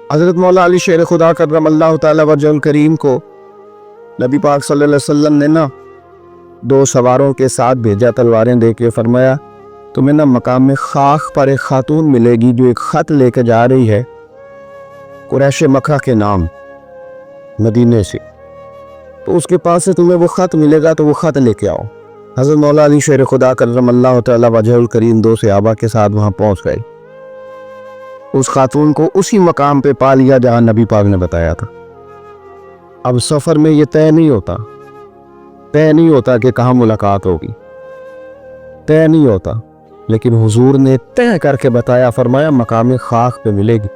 حضرت مولا علی شیر خدا کرم اللہ تعالی وجہ کریم کو نبی پاک صلی اللہ علیہ وسلم نے نا 2 سواروں کے ساتھ بھیجا، تلواریں دے کے فرمایا تمہیں نا مقام میں خاک پر ایک خاتون ملے گی جو ایک خط لے کے جا رہی ہے قریش مکہ کے نام مدینے سے، تو اس کے پاس سے تمہیں وہ خط ملے گا، تو وہ خط لے کے آؤ۔ حضرت مولا علی شیر خدا کرم اللہ تعالی وجہ الکریم 2 صحابہ کے ساتھ وہاں پہنچ گئے۔ اس خاتون کو اسی مقام پہ پا لیا جہاں نبی پاک نے بتایا تھا۔ اب سفر میں یہ طے نہیں ہوتا کہ کہاں ملاقات ہوگی، طے نہیں ہوتا، لیکن حضور نے طے کر کے بتایا، فرمایا مقام خاک پہ ملے گی۔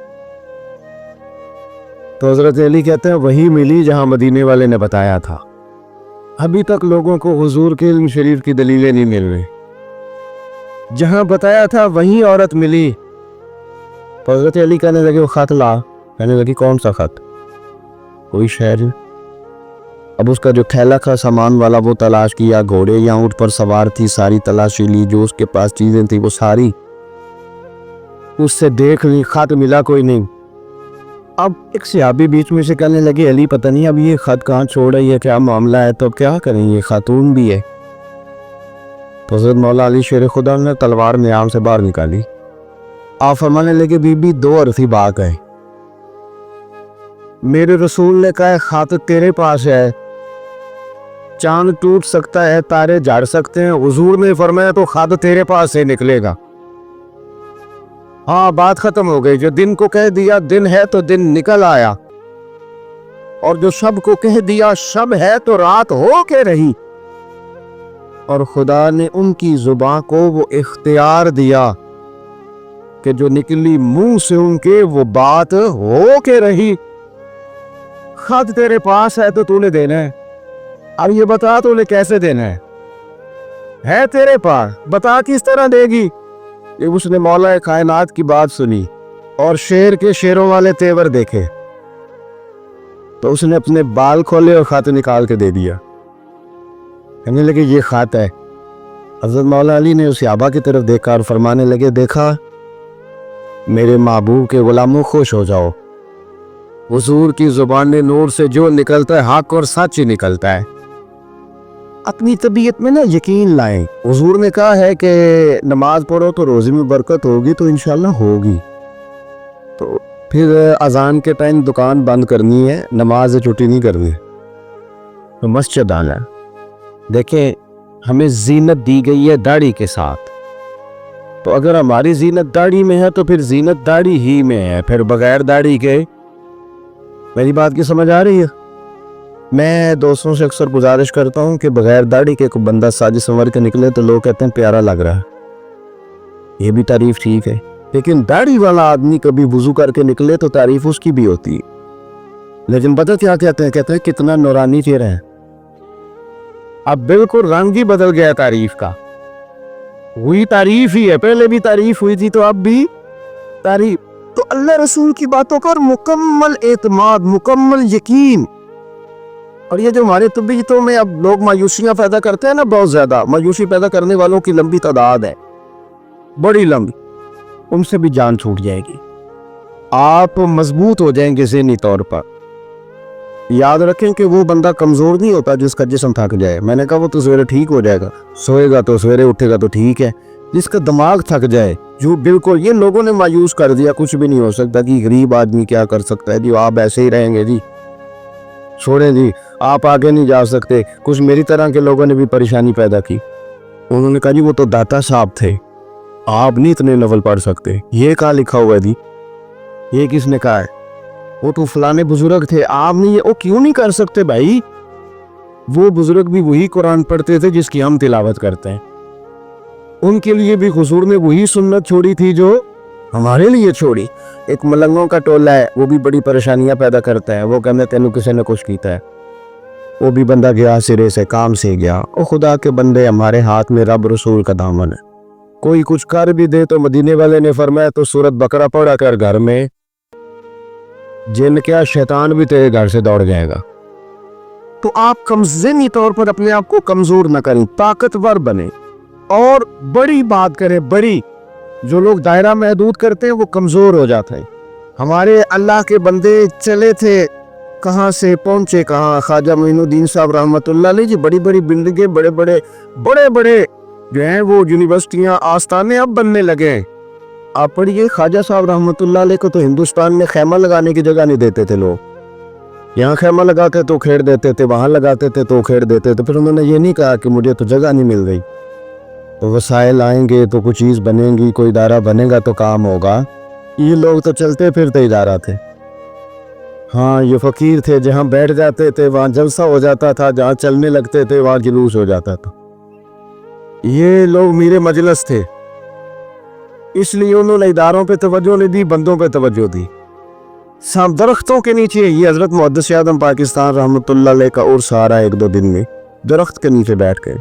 تو حضرت علی کہتے ہیں وہی ملی جہاں مدینے والے نے بتایا تھا۔ ابھی تک لوگوں کو حضور کے علم شریف کی دلیلیں نہیں مل رہی، جہاں بتایا تھا وہیں عورت ملی۔ تو حضرت علی کہنے لگے وہ خط لا، کہنے لگی کون سا خط؟ کوئی شہر۔ اب اس کا جو تھیلا کا سامان والا وہ تلاش کیا، گھوڑے یا اونٹ پر سوار تھی، ساری تلاشی لی، جو اس کے پاس چیزیں تھی وہ ساری اس سے دیکھ لی، خط ملا کوئی نہیں۔ اب ایک صحابی بیچ میں سے کہنے لگے علی پتہ نہیں اب یہ خط کہاں چھوڑ رہی ہے، کیا معاملہ ہے، تو کیا کریں، یہ خاتون بھی ہے۔ تو حضرت مولا علی شیر خدا نے تلوار نیام سے باہر نکالی، آپ فرمانے لگے بی بی 2 عرصی باغ ہے، میرے رسول نے کہا خط تیرے پاس ہے، چاند ٹوٹ سکتا ہے، تارے جھڑ سکتے ہیں، حضور نے فرمایا تو خط تیرے پاس سے نکلے گا۔ ہاں بات ختم ہو گئی، جو دن کو کہہ دیا دن ہے تو دن نکل آیا، اور جو شب کو کہہ دیا شب ہے تو رات ہو کے رہی، اور خدا نے ان کی زبان کو وہ اختیار دیا کہ جو نکلی منہ سے ان کے وہ بات ہو کے رہی۔ خط تیرے پاس ہے تو نے دینا ہے، اب یہ بتا تو نے کیسے دینا ہے تیرے پاس، بتا کس طرح دے گی۔ اس نے مولا کائنات کی بات سنی اور شیر کے شیروں والے تیور دیکھے، تو اس نے اپنے بال کھولے اور خط نکال کے دے دیا، کہنے لگے یہ خط ہے۔ حضرت مولا علی نے اس صحابہ کی طرف دیکھا اور فرمانے لگے دیکھا میرے محبوب کے غلاموں خوش ہو جاؤ، حضور کی زبان نور سے جو نکلتا ہے حق اور سچ ہی نکلتا ہے۔ اپنی طبیعت میں نا یقین لائیں، حضور نے کہا ہے کہ نماز پڑھو تو روزی میں برکت ہوگی، تو انشاءاللہ ہوگی۔ تو پھر اذان کے ٹائم دکان بند کرنی ہے، نماز سے چھٹی نہیں کرنی، تو مسجد آنا ہے۔ دیکھیں ہمیں زینت دی گئی ہے داڑھی کے ساتھ، تو اگر ہماری زینت داڑھی میں ہے تو پھر زینت داڑھی ہی میں ہے، پھر بغیر داڑھی کے میری بات کی سمجھ آ رہی ہے؟ میں دوستوں سے اکثر گزارش کرتا ہوں کہ بغیر داڑھی کے کوئی بندہ ساج سنور کے نکلے تو لوگ کہتے ہیں پیارا لگ رہا ہے، یہ بھی تعریف ٹھیک ہے، لیکن داڑھی والا آدمی کبھی وضو کر کے نکلے تو تعریف اس کی بھی ہوتی ہے، لیکن پتہ کیا کہتے ہیں کتنا نورانی چہرہ ہے۔ اب بالکل رنگ ہی بدل گیا تعریف کا، وہی تعریف ہی ہے، پہلے بھی تعریف ہوئی تھی تو اب بھی تعریف۔ تو اللہ رسول کی باتوں پر مکمل اعتماد، مکمل یقین۔ اور یہ جو ہمارے طبیعتوں میں اب لوگ مایوسیاں پیدا کرتے ہیں نا، بہت زیادہ مایوسی پیدا کرنے والوں کی لمبی تعداد ہے، بڑی لمبی، ان سے بھی جان چھوٹ جائے گی، آپ مضبوط ہو جائیں گے ذہنی طور پر۔ یاد رکھیں کہ وہ بندہ کمزور نہیں ہوتا جس کا جسم تھک جائے، میں نے کہا وہ تو سویرے ٹھیک ہو جائے گا، سوئے گا تو سویرے اٹھے گا تو ٹھیک ہے، جس کا دماغ تھک جائے جو بالکل یہ لوگوں نے مایوس کر دیا، کچھ بھی نہیں ہو سکتا جی، غریب آدمی کیا کر سکتا ہے جی، آپ ایسے ہی رہیں گے جی، چھوڑیں جی، آپ آگے نہیں جا سکتے۔ کچھ میری طرح کے لوگوں نے بھی پریشانی پیدا کی، انہوں نے کہا جی وہ تو داتا صاحب تھے، آپ نہیں اتنے نفل پڑھ سکتے، یہ کہاں لکھا ہوا ہے جی، یہ کس نے کہا ہے، وہ تو فلانے بزرگ تھے، آپ نہیں، وہ کیوں نہیں کر سکتے بھائی، وہ بزرگ بھی وہی قرآن پڑھتے تھے جس کی ہم تلاوت کرتے ہیں، ان کے لیے بھی حضور نے وہی سنت چھوڑی تھی جو ہمارے لیے چھوڑی۔ ایک ملنگوں کا ٹولہ ہے، وہ بھی بڑی پریشانیاں پیدا کرتا ہے، وہ کہنے تینوں کسی نے کچھ کیتا ہے، وہ بھی بندہ گیا سرے سے، کام سے گیا۔ او خدا کے بندے، ہمارے ہاتھ میں رب رسول کا دامن ہے، کوئی کچھ کر بھی دے تو مدینے والے نے فرمایا تو سورت بقرہ پڑھا کر گھر میں، جن کیا شیطان بھی تیرے گھر سے دوڑ جائے گا۔ تو آپ ذہنی طور پر اپنے آپ کو کمزور نہ کریں، طاقتور بنیں اور بڑی بات کریں، بڑی۔ جو لوگ دائرہ محدود کرتے ہیں وہ کمزور ہو جاتے ہیں، ہمارے اللہ کے بندے چلے تھے کہاں سے پہنچے کہاں. خواجہ معین الدین صاحب رحمۃ اللہ علیہ جی بڑی بڑی بلڈنگیں بڑے بڑے جو ہیں وہ یونیورسٹیاں آستانے اب بننے لگے ہیں. آپ پڑھیے خواجہ صاحب رحمۃ اللہ علیہ کو تو ہندوستان میں خیمہ لگانے کی جگہ نہیں دیتے تھے لوگ. یہاں خیمہ لگاتے تو کھیڑ دیتے تھے, وہاں لگاتے تھے تو کھیڑ دیتے تھے. پھر انہوں نے یہ نہیں کہا کہ مجھے تو جگہ نہیں مل رہی, تو وسائل آئیں گے تو کچھ چیز بنے گی, کوئی ادارہ بنے گا تو کام ہوگا. یہ لوگ تو چلتے پھرتے ادارہ تھے. ہاں یہ فقیر تھے, جہاں بیٹھ جاتے تھے وہاں جلسہ ہو جاتا تھا, جہاں چلنے لگتے تھے وہاں جلوس ہو جاتا تھا. یہ لوگ میرے مجلس تھے, اس لیے انہوں نے اداروں پہ توجہ نہیں دی, بندوں پہ توجہ دی. سب درختوں کے نیچے یہ حضرت محدث اعظم پاکستان رحمۃ اللہ علیہ کا عرس آ رہا ہے 1-2 دن میں, درخت کے نیچے بیٹھ کے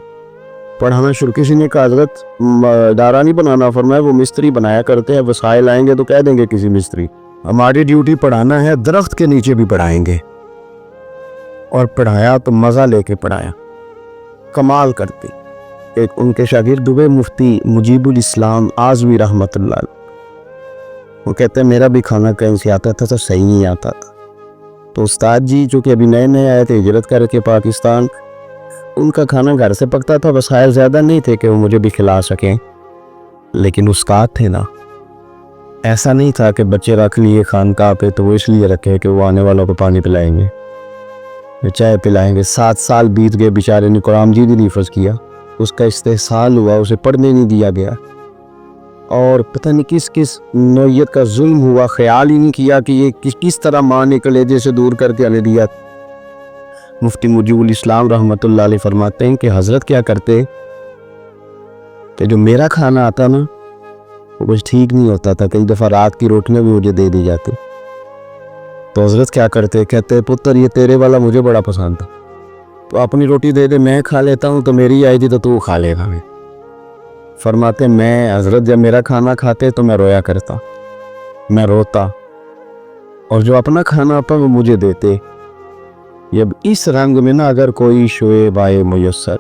پڑھانا شروع. کسی نے کہا حضرت ادارہ نہیں بنانا, فرمایا وہ مستری بنایا کرتے ہیں, وسائل آئیں گے تو کہہ دیں گے کسی مستری. ہماری ڈیوٹی پڑھانا ہے, درخت کے نیچے بھی پڑھائیں گے. اور پڑھایا تو مزہ لے کے پڑھایا, کمال کرتی. ایک ان کے شاگرد ہوئے مفتی مجیب الاسلام اعظمی رحمۃ اللہ علیہ, وہ کہتے ہیں میرا بھی کھانا کہیں سے آتا تھا تو صحیح نہیں آتا تھا. تو استاد جی جو کہ ابھی نئے نئے آئے تھے ہجرت کر کے پاکستان, ان کا کھانا گھر سے پکتا تھا, وسائل زیادہ نہیں تھے کہ وہ مجھے بھی کھلا سکیں, لیکن استاد تھے نا. ایسا نہیں تھا کہ بچے رکھ لیے خانقاہ پہ تو وہ اس لیے رکھے کہ وہ آنے والوں کو پانی پلائیں گے, چائے پلائیں گے. 7 سال بیت گئے, بیچارے نے قرآن مجید نہیں حفظ کیا, اس کا استحصال ہوا, اسے پڑھنے نہیں دیا گیا, اور پتہ نہیں کس کس نوعیت کا ظلم ہوا, خیال ہی نہیں کیا کہ یہ کس طرح ماں نے کلیجے سے دور کر کے انہیں دیا. مفتی مجیب الاسلام رحمۃ اللہ علیہ فرماتے ہیں کہ حضرت کیا کرتے کہ جو میرا کھانا آتا نا وہ کچھ ٹھیک نہیں ہوتا تھا, کئی دفعہ رات کی روٹیاں بھی مجھے دے دی جاتی. تو حضرت کیا کرتے, کہتے پتر یہ تیرے والا مجھے بڑا پسند تھا, تو اپنی روٹی دے دے, میں کھا لیتا ہوں, تو میری آئی تھی تو تو کھا لے گا. فرماتے میں حضرت جب میرا کھانا کھاتے تو میں رویا کرتا, میں روتا, اور جو اپنا کھانا آتا وہ مجھے دیتے. یہ اس رنگ میں نا اگر کوئی شعیب آئے میسر,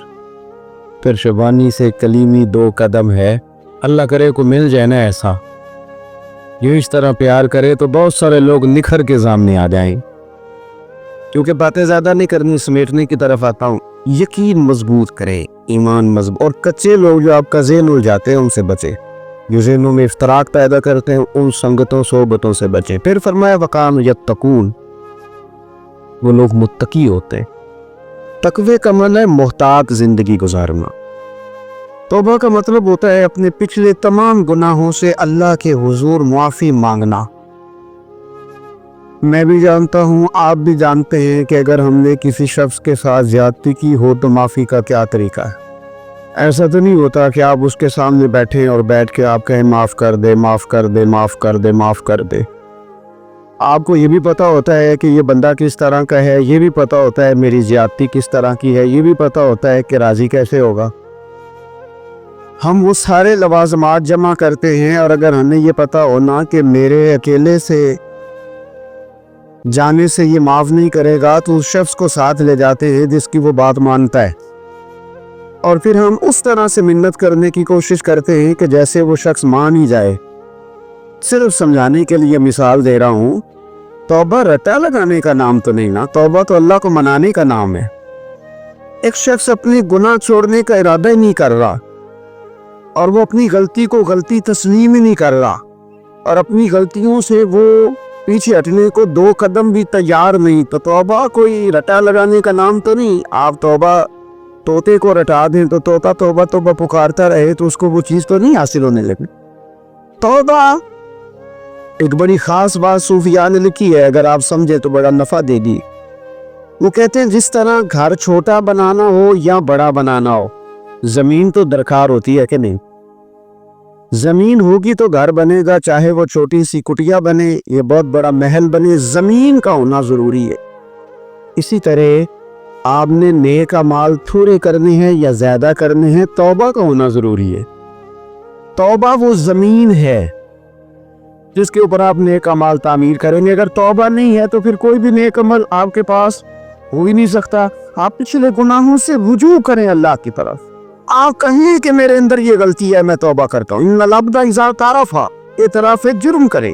پھر شبانی سے کلیمی 2 قدم ہے, اللہ کرے کو مل جائے نا ایسا, یہ اس طرح پیار کرے تو بہت سارے لوگ نکھر کے سامنے آ جائیں. کیونکہ باتیں زیادہ نہیں کرنی, سمیٹنے کی طرف آتا ہوں. یقین مضبوط کرے, ایمان مضبوط, اور کچے لوگ جو آپ کا ذہن الجھاتے ہیں ان سے بچے, جو ذہنوں میں افتراق پیدا کرتے ہیں ان سنگتوں صحبتوں سے بچیں. پھر فرمایا وقان یتقون, وہ لوگ متقی ہوتے ہیں. تقوی کا معنی ہے محتاط زندگی گزارنا. توبہ کا مطلب ہوتا ہے اپنے پچھلے تمام گناہوں سے اللہ کے حضور معافی مانگنا. میں بھی جانتا ہوں, آپ بھی جانتے ہیں کہ اگر ہم نے کسی شخص کے ساتھ زیادتی کی ہو تو معافی کا کیا طریقہ ہے. ایسا تو نہیں ہوتا کہ آپ اس کے سامنے بیٹھیں اور بیٹھ کے آپ کہیں معاف کر دے, معاف کر دے, معاف کر دے, معاف کر دے. آپ کو یہ بھی پتا ہوتا ہے کہ یہ بندہ کس طرح کا ہے, یہ بھی پتا ہوتا ہے میری زیادتی کس طرح کی ہے, یہ بھی پتا ہوتا ہے کہ راضی کیسے ہوگا. ہم وہ سارے لوازمات جمع کرتے ہیں, اور اگر ہمیں یہ پتا ہونا کہ میرے اکیلے سے جانے سے یہ معاف نہیں کرے گا, تو اس شخص کو ساتھ لے جاتے ہیں جس کی وہ بات مانتا ہے, اور پھر ہم اس طرح سے منت کرنے کی کوشش کرتے ہیں کہ جیسے وہ شخص مان ہی جائے. صرف سمجھانے کے لیے مثال دے رہا ہوں. توبہ رٹا لگانے کا نام تو نہیں نا, توبہ تو اللہ کو منانے کا نام ہے. ایک شخص اپنی گناہ چھوڑنے کا ارادہ ہی نہیں کر رہا, اور وہ اپنی غلطی کو غلطی تسلیم ہی نہیں کر رہا, اور اپنی غلطیوں سے وہ پیچھے ہٹنے کو 2 قدم بھی تیار نہیں, تو توبہ کوئی رٹا لگانے کا نام تو نہیں. آپ توبہ طوطے کو رٹا دیں تو طوطا توبہ توبہ پکارتا رہے تو اس کو وہ چیز تو نہیں حاصل ہونے لگی. توبہ ایک بڑی خاص بات صوفیاء نے لکھی ہے, اگر آپ سمجھے تو بڑا نفع دے گی. وہ کہتے ہیں جس طرح گھر چھوٹا بنانا ہو یا بڑا بنانا ہو, زمین تو درکار ہوتی ہے کہ نہیں. زمین ہوگی تو گھر بنے گا, چاہے وہ چھوٹی سی کٹیا بنے یا بہت بڑا محل بنے, زمین کا ہونا ضروری ہے. اسی طرح آپ نے نیک اعمال تھوڑے کرنے ہیں یا زیادہ کرنے ہیں, توبہ کا ہونا ضروری ہے. توبہ وہ زمین ہے جس کے اوپر آپ نیک اعمال تعمیر کریں گے. اگر توبہ نہیں ہے تو پھر کوئی بھی نیک عمل آپ کے پاس ہو ہی نہیں سکتا. آپ پچھلے گناہوں سے رجوع کریں اللہ کی طرف. آپ کہیں کہ میرے اندر یہ غلطی ہے, میں توبہ کرتا ہوں. ان العبد اذا اعترف, اعتراف جرم کرے.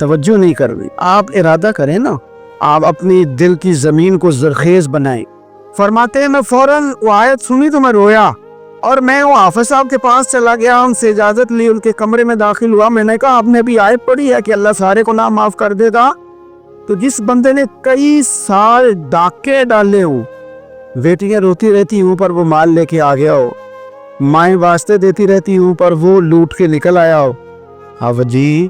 توجہ نہیں کر رہی. آپ ارادہ کریں نا, آپ اپنی دل کی زمین کو زرخیز بنائیں. فرماتے ہیں میں فوراً وہ آیت سنی تو میں رویا, اور میں وہ حافظ صاحب کے پاس چلا گیا, ان سے اجازت لی, ان کے کمرے میں داخل ہوا. میں نے کہا آپ نے بھی آیت پڑھی ہے کہ اللہ سارے گناہ معاف کر دے گا؟ تو جس بندے نے کئی سال ڈاکے ڈالے ہوں, بیٹیاں روتی رہتی ہوں پر وہ مال لے کے آ گیا ہو, مائیں واسطے دیتی رہتی ہوں پر وہ لوٹ کے نکل آیا ہو, اب جی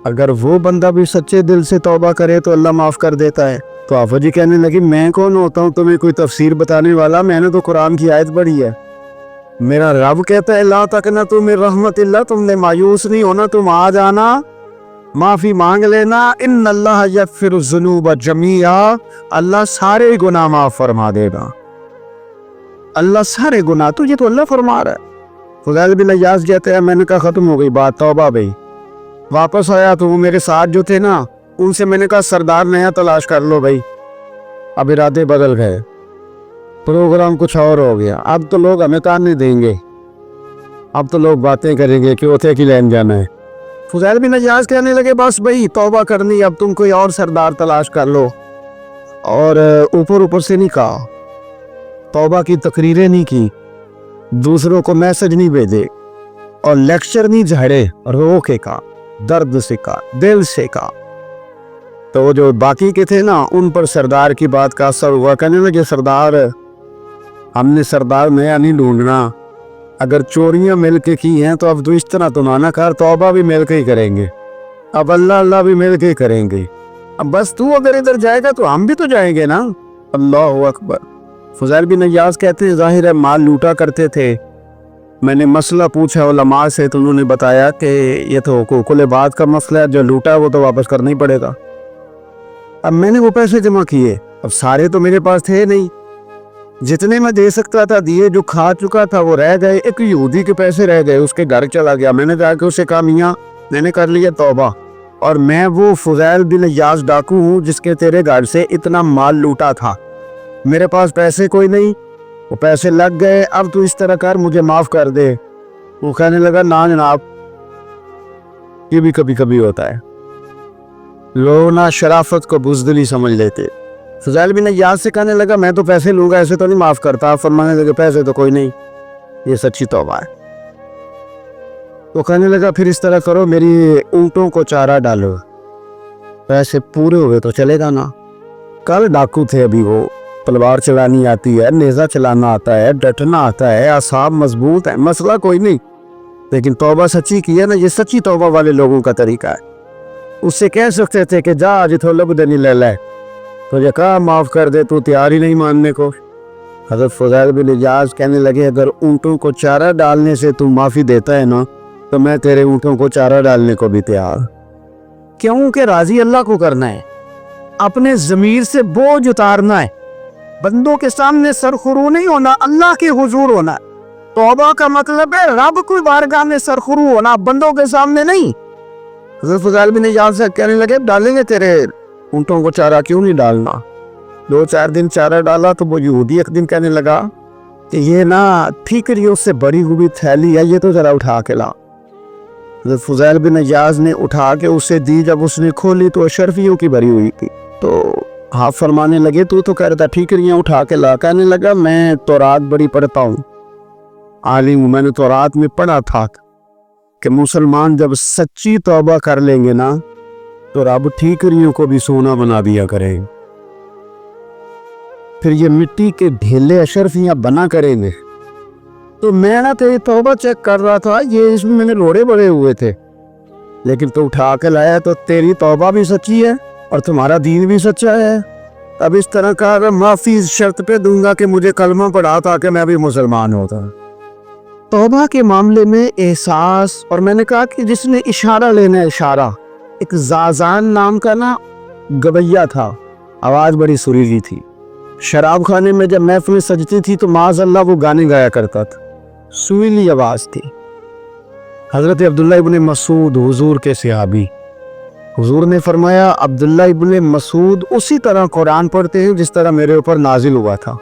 اگر وہ بندہ بھی سچے دل سے توبہ کرے تو اللہ معاف کر دیتا ہے. تو آفا جی کہنے لگی میں کون ہوتا ہوں تمہیں کوئی تفسیر بتانے والا, میں نے تو قرآن کی آیت پڑھی ہے. میرا رب کہتا ہے لا تقنطوا من رحمت اللہ, تم نے مایوس نہیں ہونا, تم آ جانا, معافی مانگ لینا. ان اللہ یغفر الذنوب جمیعا, اللہ سارے گناہ معاف فرما دے گا. اللہ سارے گناہ, تجھے تو اللہ فرما رہا ہے. فضیل بن عیاض کہتے ہیں میں نے کہا ختم ہو گئی بات, توبہ بھائی. واپس آیا تو وہ میرے ساتھ جو تھے نا, ان سے میں نے کہا سردار نیا تلاش کر لو بھائی. اب ارادے بدل گئے, پروگرام کچھ اور ہو گیا. اب تو لوگ ہمیں کام نہیں دیں گے, اب تو لوگ باتیں کریں گے کہ اوتھے کی لین جانا ہے. فضیل بن عیاض کہنے لگے بس بھائی توبہ کرنی, اب تم کوئی اور سردار تلاش کر لو. اور اوپر سے نہیں کہا, توبہ کی تقریریں نہیں کی, دوسروں کو میسج نہیں بھیجے, اور لیکچر نہیں جھاڑے, رو کے کہا, درد سے کہا, دل سے کہا. تو وہ جو باقی کے تھے نا, ان پر سردار کی بات کا اثر ہوا. کہنے لگے سردار ہم نے سردار نیا نہیں ڈھونڈنا, اگر چوریاں مل کے کی ہیں تو اب تو اس طرح تو نہ کر, توبہ بھی مل کے ہی کریں گے, اب اللہ بھی مل کے ہی کریں گے. اب بس تو اگر ادھر جائے گا تو ہم بھی تو جائیں گے نا. اللہ اکبر. فضیل بن عیاض کہتے ہیں ظاہر ہے مال لوٹا کرتے تھے. میں نے مسئلہ پوچھا علماء سے تو انہوں نے بتایا کہ یہ تو کل بات کا مسئلہ ہے, جو لوٹا ہے وہ تو واپس کرنا ہی پڑے گا. اب میں نے وہ پیسے جمع کیے, اب سارے تو میرے پاس تھے نہیں, جتنے میں دے سکتا تھا دیے, جو کھا چکا تھا وہ رہ گئے. ایک یہودی کے پیسے رہ گئے, اس کے گھر چلا گیا. میں نے جا کے اسے کہا میاں میں نے کر لیا توبہ, اور میں وہ فضیل بن عیاض ڈاکو ہوں جس کے تیرے گھر سے اتنا مال لوٹا تھا. میرے پاس پیسے کوئی نہیں, وہ پیسے لگ گئے, اب تو اس طرح کر مجھے معاف کر دے. وہ کہنے لگا نا جناب, یہ بھی کبھی کبھی ہوتا ہے, لوگ نا شرافت کو بزدلی سمجھ لیتے. فضیل بن عیاض سے کہنے لگا میں تو پیسے لوں گا, ایسے تو نہیں معاف کرتا. فرمانے لگے پیسے تو کوئی نہیں, یہ سچی توبہ ہے. وہ کہنے لگا پھر اس طرح کرو, میری اونٹوں کو چارہ ڈالو, پیسے پورے ہوئے تو چلے گا نا. کل ڈاکو تھے, ابھی وہ تلوار چلانی آتی ہے, نیزہ چلانا آتا ہے, ڈٹنا آتا ہے, اعصاب مضبوط ہے, مسئلہ کوئی نہیں, لیکن توبہ سچی کی ہے نا, یہ سچی توبہ والے لوگوں کا طریقہ ہے. اس سے کہہ سکتے تھے کہ جا جتھو لب دنی لے لے, تو یہ کہا معاف کر دے, تو تیار ہی نہیں ماننے کو. حضرت فضیل بن عیاض کہنے لگے اگر اونٹوں کو چارہ ڈالنے سے تو معافی دیتا ہے نا, تو میں تیرے اونٹوں کو چارہ ڈالنے کو بھی تیار. کیوں کہ راضی اللہ کو کرنا ہے, اپنے ضمیر سے بوجھ اتارنا ہے, بندوں کے سامنے سرخرو نہیں ہونا, اللہ کے حضور ہونا. توبہ کا مطلب ہے رب کی بارگاہ میں سرخرو ہونا, بندوں کے سامنے نہیں. حضرت فضیل بن عیاض سے کہنے لگے ڈالیں گے تیرے اونٹوں کو چارہ, کیوں نہیں ڈالنا. 2-4 دن چارہ ڈالا تو وہ یہودی ایک دن کہنے لگا کہ یہ نا ٹھیکریوں سے بڑی ہوئی تھیلی ہے, یہ تو ذرا اٹھا کے لا. حضرت فضیل بن عیاض نے اٹھا کے اسے دی, جب اس نے کھولی تو اشرفیوں کی بھری ہوئی تھی. تو آپ فرمانے لگے تو کہہ رہا تھا ٹھیکریاں اٹھا کے لا. کہنے لگا میں تورات بڑی پڑھتا ہوں, عالم ہوں, میں نے تورات میں پڑھا تھا کہ مسلمان جب سچی توبہ کر لیں گے نا تو رب ٹھیکریوں کو بھی سونا بنا دیا کریں, پھر یہ مٹی کے ڈھیلے اشرفیاں بنا کریں گے. تو میں نا تیری توبہ چیک کر رہا تھا, یہ اس میں نے روڑے بڑے ہوئے تھے, لیکن تو اٹھا کے لایا, تو تیری توبہ بھی سچی ہے اور تمہارا دین بھی سچا ہے. اب اس طرح کا معافی اس شرط پہ دوں گا کہ مجھے کلمہ پڑھا تاکہ میں بھی مسلمان ہوتا. توبہ کے معاملے میں احساس, اور میں نے کہا کہ جس نے اشارہ لینا ہے, اشارہ, ایک زازان نام کا نا گویا تھا, آواز بڑی سریلی تھی. شراب خانے میں جب محفلیں سجتی تھی تو معاذ اللہ وہ گانے گایا کرتا تھا, سریلی آواز تھی. حضرت عبداللہ ابن مسعود حضور کے صحابی, حضور نے فرمایا عبداللہ ابن مسعود اسی طرح قرآن پڑھتے ہیں جس طرح میرے اوپر نازل ہوا تھا.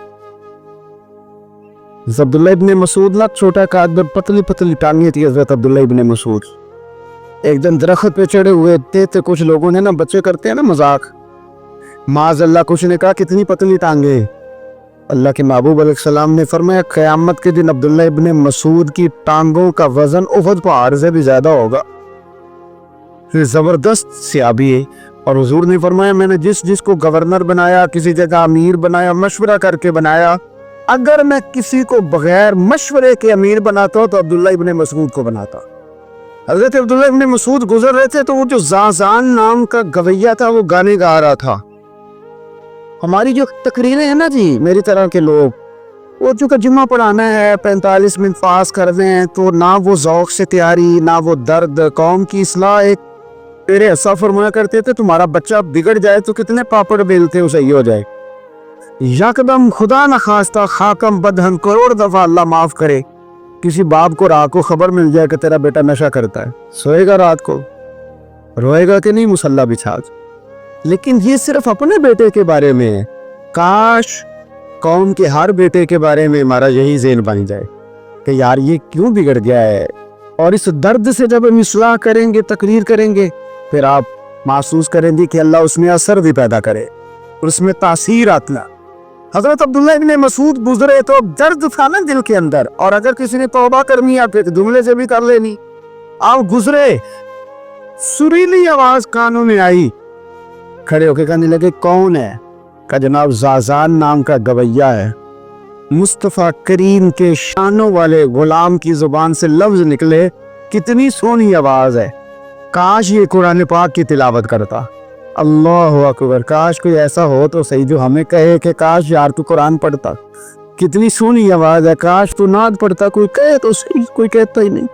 عبداللہ ابن مسعود نا چھوٹا قد, پتلی پتلی ٹانگیں تھی حضرت عبداللہ ابن مسعود. ایک دن درخت پہ چڑھے ہوئے تھے تو کچھ لوگوں نے نا بچے کرتے ہیں نا مذاق، معاذ اللہ کچھ نے کہا کتنی پتلی ٹانگیں. اللہ کے محبوب علیہ السلام نے فرمایا قیامت کے دن عبداللہ ابن مسعود کی ٹانگوں کا وزن احد پہاڑ سے بھی زیادہ ہوگا. زبردست صحابی ہے. اور حضور نے فرمایا میں نے جس کو گورنر بنایا، کسی جگہ امیر بنایا، مشورہ کر کے بنایا، اگر میں کسی کو بغیر مشورے کے امیر بناتا ہوں تو عبداللہ ابن مسعود کو بناتا. حضرت عبداللہ ابن مسعود گزر رہے تھے تو وہ جو زازان نام کا گویہ تھا وہ گانے گا رہا تھا. ہماری جو تقریریں ہیں نا جی، میری طرح کے لوگ وہ چونکہ جمعہ پڑھانا ہے 45 منٹ پاس کر دیں تو نہ وہ ذوق سے تیاری، نہ وہ درد. قوم کی اصلاح ایک تیرے ایسا فرمایا کرتے تھے تمہارا بچہ بگڑ جائے تو کتنے پاپڑ بیلتے ہو صحیح ہو جائے. یکدم خدا نخواستہ خاکم بدہن کروڑ دفعہ اللہ معاف کرے کسی باپ کو رات کو خبر مل جائے کہ تیرا بیٹا نشہ کرتا ہے، سوئے گا رات کو؟ روئے گا کہ نہیں مصلی بچھا؟ لیکن یہ صرف اپنے بیٹے کے بارے میں ہے. کاش قوم کے ہر بیٹے کے بارے میں ہمارا یہی ذہن بن جائے کہ یار یہ کیوں بگڑ گیا ہے. اور اس درد سے جب ہم اصلاح کریں گے، تقریر کریں گے، پھر آپ محسوس کریں گے کہ اللہ اس میں اثر بھی پیدا کرے اور اس میں تاثیر آتا. حضرت عبداللہ ابن مسعود گزرے تو درد تھا نا دل کے اندر، اور اگر کسی نے توبہ کرنی ہے پھر جملے سے بھی کر لینی. آپ گزرے، سریلی آواز کانوں میں آئی، کھڑے ہو کے کہنے لگے کون ہے؟ کہ جناب زازان نام کا گویہ ہے. مصطفیٰ کریم کے شانوں والے غلام کی زبان سے لفظ نکلے، کتنی سونی آواز ہے، کاش یہ قرآن پاک کی تلاوت کرتا. اللہ اکبر، کاش کوئی ایسا ہو تو صحیح جو ہمیں کہے کہ کاش یار تو قرآن پڑھتا، کتنی سونی آواز ہے، کاش تو نعت پڑھتا. کوئی کہے تو صحیح، کوئی کہتا ہی نہیں.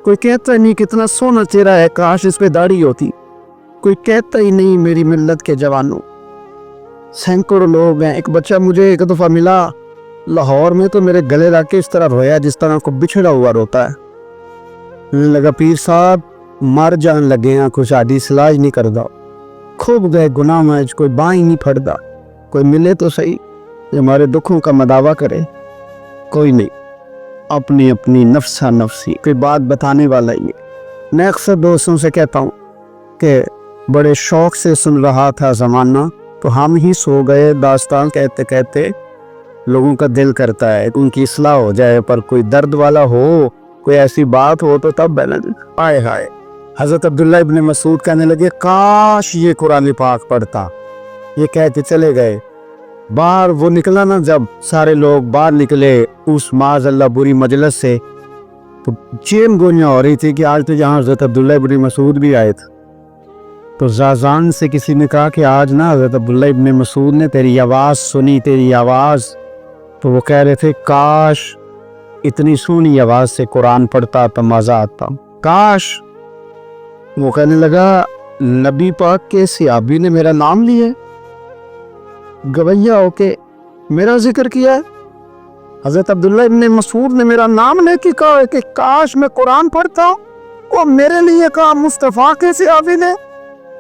کوئی کہتا ہی نہیں کتنا سونا چہرہ ہے، کاش اس پہ داڑھی ہوتی. کوئی کہتا ہی نہیں میری ملت کے جوانوں. سینکڑوں لوگ ہیں. ایک بچہ مجھے ایک دفعہ ملا لاہور میں تو میرے گلے لگ کے اس طرح رویا جس طرح کو بچھڑا ہوا روتا ہے. لگا پیر صاحب مر جان لگے ہیں، کچھ آڈی سلاج نہیں کردا، خوب گئے گناہ میں، کوئی بائیں نہیں پھڑدا. کوئی ملے تو صحیح جو ہمارے دکھوں کا مداوع کرے. کوئی نہیں، اپنی اپنی نفسا نفسی، کوئی بات بتانے والا ہی نہیں. میں اکثر دوستوں سے کہتا ہوں کہ بڑے شوق سے سن رہا تھا زمانہ تو ہم ہی سو گئے. داستان کہتے کہتے لوگوں کا دل کرتا ہے ان کی اصلاح ہو جائے، پر کوئی درد والا ہو، کوئی ایسی بات ہو تو تب آئے ہائے. حضرت عبداللہ ابن مسعود کہنے لگے کاش یہ قرآن پاک پڑھتا. یہ کہہ کے چلے گئے. باہر وہ نکلا نا، جب سارے لوگ باہر نکلے اس معاذ اللہ بری مجلس سے تو چین گوئیاں ہو رہی تھی کہ آج تو یہاں حضرت عبداللہ ابن مسعود بھی آئے تھے. تو زازان سے کسی نے کہا کہ آج نا حضرت عبداللہ ابن مسعود نے تیری آواز سنی، تیری آواز. تو وہ کہہ رہے تھے کاش اتنی سونی آواز سے قرآن پڑھتا تو مزہ آتا. کاش. وہ کہنے لگا نبی پاک کے صحابی نے میرا نام لیا، گویہ ہو کے میرا ذکر کیا ہے. حضرت عبداللہ ابن مسعود نے میرا نام لے کے کہا کہ کاش میں قرآن پڑھتا. وہ میرے لیے کہا مصطفیٰ کے صحابی نے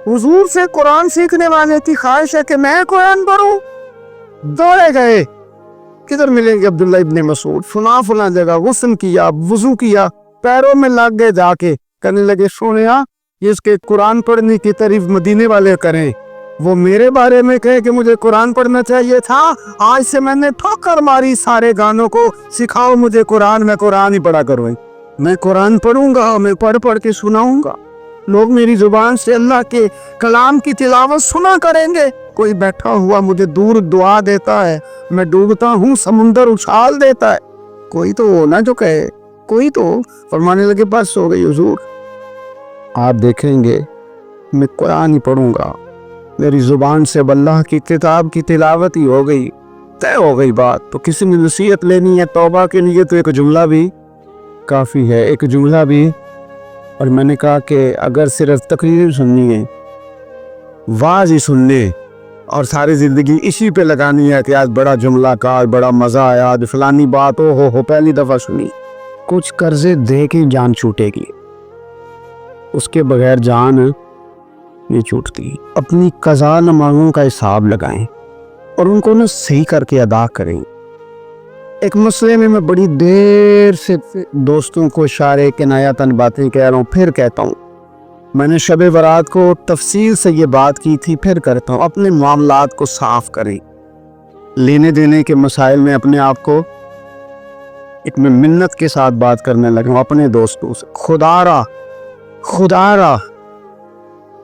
حضور سے قرآن سیکھنے والے کی خواہش ہے کہ میں قرآن پڑھوں. دوڑے گئے، کدھر ملیں گے عبداللہ ابن مسعود؟ فلاں جگہ غسل کیا، وضو کیا، پیروں میں لگ گئے جا کے. کہنے لگے سونیا یہ اس کے قرآن پڑھنے کی تعریف مدینے والے کریں، وہ میرے بارے میں کہے کہ مجھے قرآن پڑھنا چاہیے تھا. آج سے میں نے ٹھوکر ماری سارے گانوں کو، سکھاؤ مجھے قرآن، میں قرآن ہی پڑھا کروں. میں قرآن پڑھوں گا، میں پڑھ پڑھ کے سناؤں گا. لوگ میری زبان سے اللہ کے کلام کی تلاوت سنا کریں گے. کوئی بیٹھا ہوا مجھے دور دعا دیتا ہے، میں ڈوبتا ہوں سمندر اچھال دیتا ہے. کوئی تو ہو نا جو کہے. کوئی تو فرمانے لگے بس ہو گئی حضور، آپ دیکھیں گے میں قرآن ہی پڑھوں گا. میری زبان سے اللہ کی کتاب کی تلاوت ہی ہو گئی، طے ہو گئی بات. تو کسی نے نصیحت لینی ہے توبہ کے لیے تو ایک جملہ بھی کافی ہے، ایک جملہ بھی. اور میں نے کہا کہ اگر صرف تقریر سننی ہے، واز ہی سننے اور ساری زندگی اسی پہ لگانی ہے کہ آج بڑا جملہ کا، آج بڑا مزہ آیا، آج فلانی بات ہو پہلی دفعہ سنی، کچھ قرضے دے کے جان چھوٹے گی، اس کے بغیر جان نہیں چھوٹتی. اپنی قضا نمازوں کا حساب لگائیں اور ان کو نا صحیح کر کے ادا کریں. ایک مسئلے میں بڑی دیر سے دوستوں کو اشارے کنایاتاً باتیں کہہ رہا ہوں، پھر کہتا ہوں میں نے شب برات کو تفصیل سے یہ بات کی تھی، پھر کرتا ہوں۔ اپنے معاملات کو صاف کریں، لینے دینے کے مسائل میں اپنے آپ کو ایک میں منت کے ساتھ بات کرنے لگا ہوں اپنے دوستوں سے۔ خدا را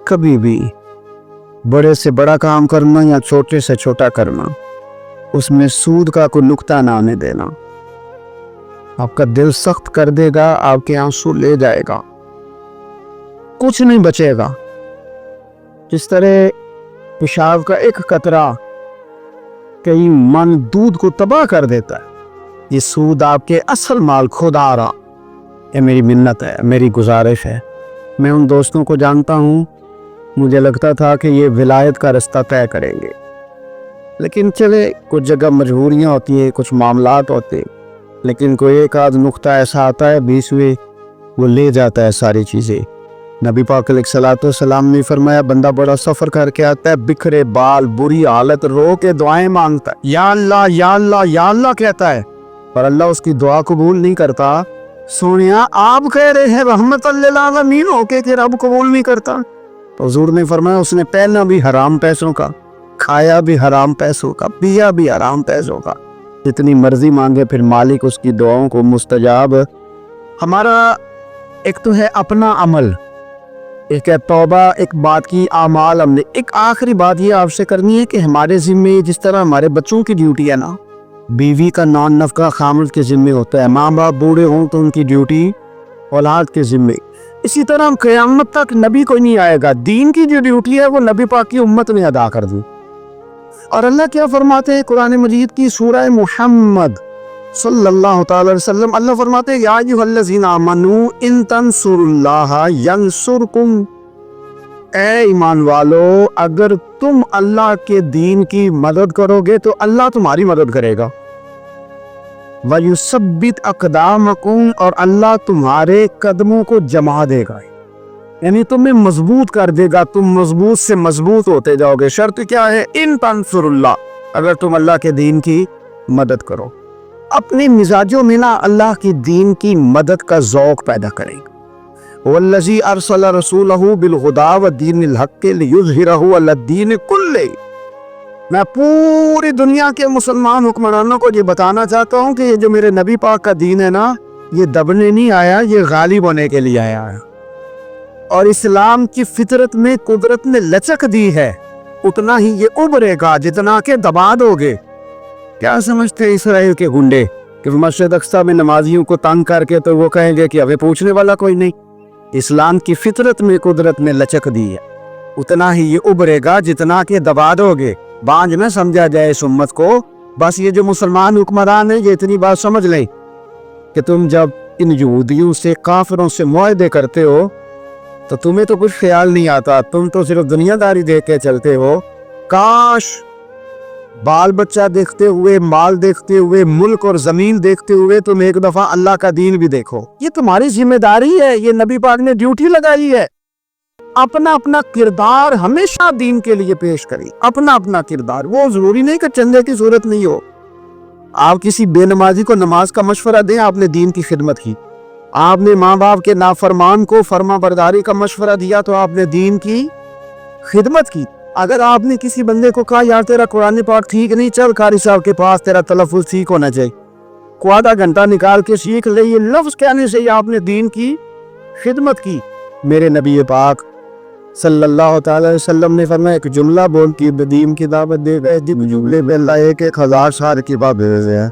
کبھی بھی بڑے سے بڑا کام کرنا یا چھوٹے سے چھوٹا کرنا، اس میں سود کا کوئی نقطہ نہ آنے دینا۔ آپ کا دل سخت کر دے گا، آپ کے آنسو لے جائے گا، کچھ نہیں بچے گا۔ جس طرح پیشاب کا ایک قطرہ کئی من دودھ کو تباہ کر دیتا ہے، یہ سود آپ کے اصل مال خدا را۔ یہ میری منت ہے، میری گزارش ہے۔ میں ان دوستوں کو جانتا ہوں، مجھے لگتا تھا کہ یہ ولایت کا رستہ طے کریں گے، لیکن چلے کچھ جگہ مجبوریاں ہوتی ہیں، کچھ معاملات ہوتے ہیں، لیکن کوئی ایک آدھ نقطہ ایسا آتا ہے بیچ میں، وہ لے جاتا ہے ساری چیزیں۔ نبی پاک علیہ الصلوۃ والسلام نے فرمایا، بندہ بڑا سفر کر کے آتا ہے، بکھرے بال، بری حالت، رو کے دعائیں مانگتا ہے، یا اللہ یا اللہ یا اللہ کہتا ہے، پر اللہ اس کی دعا قبول نہیں کرتا۔ سونیا آپ کہہ رہے ہیں رحمت للعالمین ہو کے کہ رب قبول نہیں کرتا؟ تو حضور نے فرمایا، اس نے پہنا بھی حرام پیسوں کا، کھایا بھی حرام پیسوں کا، پیا بھی حرام پیسوں کا، جتنی مرضی مانگے، پھر مالک اس کی دعاؤں کو مستجاب۔ ہمارا ایک تو ہے اپنا عمل، ایک ہے توبہ، ایک بات کی اعمال۔ ہم نے ایک آخری بات یہ آپ سے کرنی ہے کہ ہمارے ذمے جس طرح ہمارے بچوں کی ڈیوٹی ہے نا، بیوی کا نان نفقہ خامد کے ذمے ہوتا ہے، ماں باپ بوڑھے ہوں تو ان کی ڈیوٹی اولاد کے ذمے، اسی طرح ہم قیامت تک نبی کوئی نہیں آئے گا، دین کی جو ڈیوٹی ہے وہ نبی پاک کی امت نے ادا کر دی۔ اور اللہ کیا فرماتے ہیں قرآن مجید کی سورہ محمد صلی اللہ تعالی علیہ وسلم، اللہ فرماتے ہیں، یا ایھا الذین آمنوا ان تنصروا اللہ ینصرکم، اے ایمان والو اگر تم اللہ کے دین کی مدد کرو گے تو اللہ تمہاری مدد کرے گا، وَيُثَبِّتْ أَقْدَامَكُمْ، اور اللہ تمہارے قدموں کو جما دے گا، یعنی تمہیں مضبوط کر دے گا، تم مضبوط سے مضبوط ہوتے جاؤ گے۔ شرط کیا ہے؟ ان تنصروا اللہ، اگر تم اللہ کے دین کی مدد کرو۔ اپنے مزاجوں میں نا اللہ کی دین کی مدد کا ذوق پیدا کریں۔ وَالَّذِي أَرْسَلَ رَسُولَهُ بِالْهُدَىٰ وَدِينِ الْحَقِّ لِيُظْهِرَهُ عَلَى الدِّينِ كُلِّهِ، میں پوری دنیا کے مسلمان حکمرانوں کو یہ بتانا چاہتا ہوں کہ یہ جو میرے نبی پاک کا دین ہے نا، یہ دبنے نہیں آیا، یہ غالب ہونے کے لیے آیا ہے۔ اور اسلام کی فطرت میں قدرت نے لچک دی ہے، اتنا ہی یہ ابھرے گا جتنا کہ دبا دو گے۔ کیا سمجھتے ہیں اسرائیل کے گنڈے کہ مسجد اقصیٰ میں نمازیوں کو تنگ کر کے تو وہ کہیں گے کہ ابھی پوچھنے والا کوئی نہیں؟ اسلام کی فطرت میں قدرت نے لچک دی ہے، اتنا ہی یہ ابھرے گا جتنا کہ دبا دو گے۔ بانجھ نہ سمجھا جائے اس امت کو، بس یہ جو مسلمان حکمران ہیں یہ اتنی بات سمجھ لیں کہ تم جب ان یہودیوں سے، کافروں سے معاہدے کرتے ہو تو تمہیں تو کچھ خیال نہیں آتا، تم تو صرف دنیا داری دیکھ کے چلتے ہو۔ کاش بال بچہ دیکھتے ہوئے، مال دیکھتے ہوئے، ملک اور زمین دیکھتے ہوئے تم ایک دفعہ اللہ کا دین بھی دیکھو۔ یہ تمہاری ذمہ داری ہے، یہ نبی پاک نے ڈیوٹی لگائی ہے۔ اپنا اپنا کردار ہمیشہ دین کے لیے پیش کریں، اپنا اپنا کردار۔ وہ ضروری نہیں کہ چندے کی صورت نہیں ہو، آپ کسی بے نمازی کو نماز کا مشورہ دیں، آپ نے دین کی خدمت کی۔ آپ نے ماں باپ کے نافرمان کو فرما برداری کا مشورہ دیا تو آپ نے دین کی خدمت کی۔ اگر آپ نے کسی بندے کو کہا یار تیرا قرآن پاک ٹھیک نہیں، چل قاری صاحب کے پاس، تیرا تلفظ ٹھیک ہونا چاہیے، کو آدھا گھنٹہ نکال کے سیکھ لے، یہ لفظ کہنے سے ہی آپ نے دین کی خدمت کی۔ میرے نبی پاک صلی اللہ تعالی علیہ وسلم نے فرمایا ایک جملہ بول کے دین کی دعوت دے گئے، جملے میں اللہ ایک 1000 سال کی بات ہے۔